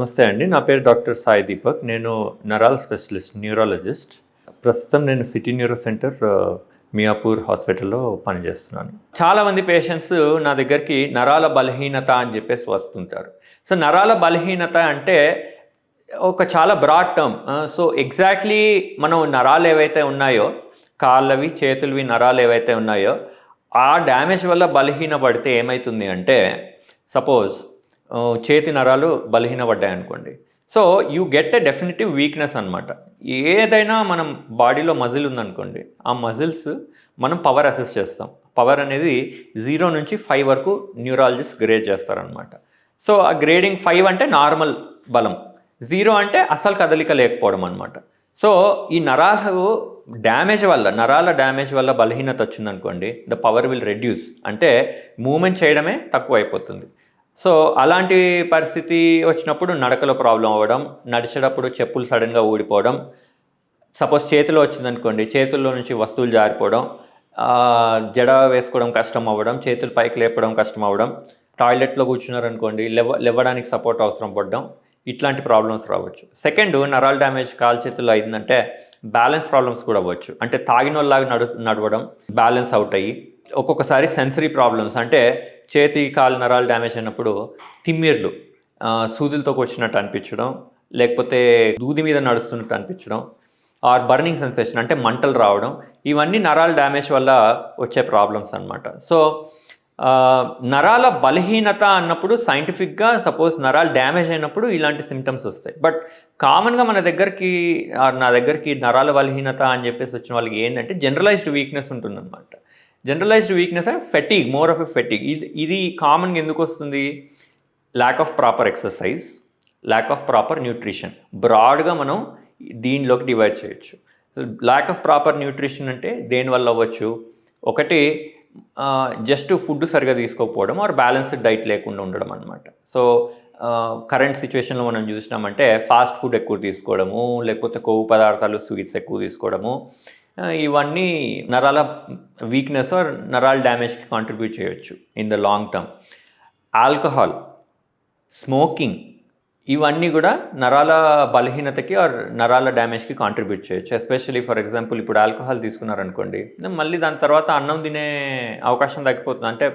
నమస్తే అండి. నా పేరు డాక్టర్ సాయి దీపక్. నేను నరాల స్పెషలిస్ట్, న్యూరాలజిస్ట్. ప్రస్తుతం నేను సిటీ న్యూరో సెంటర్ మియాపూర్ హాస్పిటల్‌లో పనిచేస్తున్నాను. చాలామంది పేషెంట్స్ నా దగ్గరికి నరాల బలహీనత అని చెప్పేసి వస్తుంటారు. సో, నరాల బలహీనత అంటే ఒక చాలా బ్రాడ్ టర్మ్. సో, ఎగ్జాక్ట్‌లీ మనం నరాలు ఏవైతే ఉన్నాయో, కాళ్ళవి, చేతులవి నరాలు ఏవైతే ఉన్నాయో, ఆ డ్యామేజ్ వల్ల బలహీనపడితే ఏమైతుంది అంటే, సపోజ్ చేతి నరాలు బలహీనపడ్డాయి అనుకోండి. So, you get a definitive weakness అనమాట. ఏదైనా మనం బాడీలో మజిల్ ఉందనుకోండి, ఆ మజిల్స్ మనం పవర్ అసెస్ చేస్తాం. పవర్ అనేది 0 నుంచి 5 వరకు న్యూరాలజిస్ట్ గ్రేడ్ చేస్తారనమాట. సో, ఆ గ్రేడింగ్ 5 అంటే నార్మల్ బలం, 0 అంటే అసలు కదలిక లేకపోవడం అనమాట. సో, ఈ నరాల డ్యామేజ్ వల్ల బలహీనత వచ్చిందనుకోండి, ద పవర్ విల్ రెడ్యూస్. అంటే మూవ్‌మెంట్ చేయడమే తక్కువైపోతుంది. సో, అలాంటి పరిస్థితి వచ్చినప్పుడు నడకలో ప్రాబ్లం అవ్వడం, నడిచేటప్పుడు చెప్పులు సడన్‌గా ఊడిపోవడం, సపోజ్ చేతిలో వచ్చిందనుకోండి, చేతుల్లో నుంచి వస్తువులు జారిపోవడం, జడ వేసుకోవడం కష్టం అవ్వడం, చేతులు పైకి లేపడం కష్టం అవ్వడం, టాయిలెట్‌లో కూర్చున్నారనుకోండి, లేవడానికి సపోర్ట్ అవసరం పడడం, ఇట్లాంటి ప్రాబ్లమ్స్ రావచ్చు. సెకండ్, నరాల డ్యామేజ్ కాలు చేతుల్లో అయిందంటే బ్యాలెన్స్ ప్రాబ్లమ్స్ కూడా అవ్వచ్చు. అంటే తాగినోళ్ళలాగా నడవడం, బ్యాలెన్స్ అవుట్ అయ్యి, ఒక్కొక్కసారి సెన్సరీ ప్రాబ్లమ్స్ అంటే చేతి కాలు నరాలు డ్యామేజ్ అయినప్పుడు తిమ్మిర్లు, సూదులతో కొచ్చినట్టు అనిపించడం, లేకపోతే దూది మీద నడుస్తున్నట్టు అనిపించడం, ఆర్ బర్నింగ్ సెన్సేషన్ అంటే మంటలు రావడం, ఇవన్నీ నరాల డ్యామేజ్ వల్ల వచ్చే ప్రాబ్లమ్స్ అనమాట. సో, నరాల బలహీనత అన్నప్పుడు సైంటిఫిక్గా సపోజ్ నరాలు డ్యామేజ్ అయినప్పుడు ఇలాంటి సిమ్టమ్స్ వస్తాయి. బట్ కామన్గా నా దగ్గరికి నరాల బలహీనత అని చెప్పేసి వచ్చిన వాళ్ళకి ఏంటంటే జనరలైజ్డ్ వీక్నెస్ ఉంటుందన్నమాట. జనరలైజ్డ్ వీక్నెస్ అంటే fatigue, more of a fatigue. ఇది కామన్గా ఎందుకు వస్తుంది? Lack of proper exercise, lack of proper nutrition. బ్రాడ్గా మనం దీనిలోకి డివైడ్ చేయొచ్చు. ల్యాక్ ఆఫ్ ప్రాపర్ న్యూట్రిషన్ అంటే దేనివల్ల అవ్వచ్చు? ఒకటి, జస్ట్ ఫుడ్ సరిగా తీసుకోకపోవడం, ఆర్ బ్యాలెన్స్డ్ డైట్ లేకుండా ఉండడం అనమాట. సో, కరెంట్ సిచ్యువేషన్లో మనం చూసినామంటే ఫాస్ట్ ఫుడ్ ఎక్కువ తీసుకోవడము, లేకపోతే కొవ్వు పదార్థాలు, స్వీట్స్ ఎక్కువ తీసుకోవడము, ఇవన్నీ నరాల వీక్నెస్ ఆర్ నరాల డ్యామేజ్కి కాంట్రిబ్యూట్ చేయొచ్చు in the long term. Alcohol, smoking, ఇవన్నీ కూడా నరాల బలహీనతకి ఆర్ నరాల డ్యామేజ్కి కాంట్రిబ్యూట్ చేయొచ్చు. ఎస్పెషల్లీ ఫర్ ఎగ్జాంపుల్ ఇప్పుడు ఆల్కహాల్ తీసుకున్నారనుకోండి, మళ్ళీ దాని తర్వాత అన్నం తినే అవకాశం తగ్గిపోతుంది, అంటే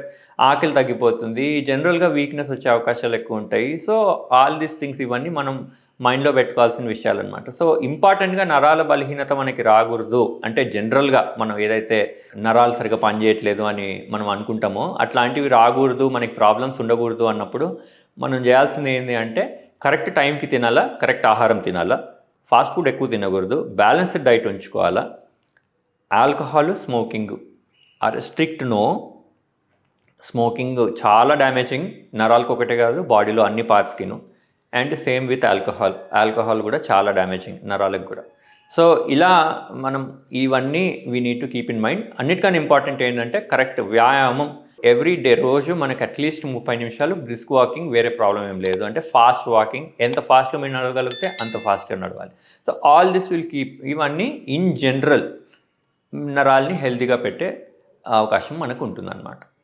ఆకలి తగ్గిపోతుంది, జనరల్గా వీక్నెస్ వచ్చే అవకాశాలు ఎక్కువ ఉంటాయి. సో, ఆల్ దీస్ థింగ్స్ ఇవన్నీ మనం మైండ్లో పెట్టుకోవాల్సిన విషయాలన్నమాట. సో, ఇంపార్టెంట్గా నరాల బలహీనత మనకి రాకూడదు అంటే జనరల్గా మనం ఏదైతే నరాలు సరిగా పనిచేయట్లేదు అని మనం అనుకుంటామో అట్లాంటివి రాకూడదు, మనకి ప్రాబ్లమ్స్ ఉండకూడదు అన్నప్పుడు మనం చేయాల్సింది ఏంటి అంటే కరెక్ట్ టైంకి తినాలా, కరెక్ట్ ఆహారం తినాలా, ఫాస్ట్ ఫుడ్ ఎక్కువ తినకూడదు, బ్యాలెన్స్డ్ డైట్ ఉంచుకోవాలా, alcohol, smoking or strict no. Smoking చాలా డ్యామేజింగ్, నరాలకు ఒకటే కాదు బాడీలో అన్ని పార్ట్స్కిను. అండ్ సేమ్ విత్ ఆల్కహాల్ కూడా చాలా డ్యామేజింగ్ నరాలకు కూడా. సో, ఇలా మనం ఇవన్నీ we need to keep in mind. అన్నిటికన్నా ఇంపార్టెంట్ ఏంటంటే కరెక్ట్ వ్యాయామం ఎవ్రీ డే. రోజు మనకు అట్లీస్ట్ 30 నిమిషాలు బ్రిస్క్ వాకింగ్, వేరే ప్రాబ్లం ఏం లేదు. అంటే ఫాస్ట్ వాకింగ్, ఎంత ఫాస్ట్గా మీరు నడవగలిగితే అంత ఫాస్ట్గా నడవాలి. So, all this will keep, ఇవన్నీ ఇన్ జనరల్ నరాల్ని హెల్తీగా పెట్టే అవకాశం మనకు ఉంటుందన్నమాట.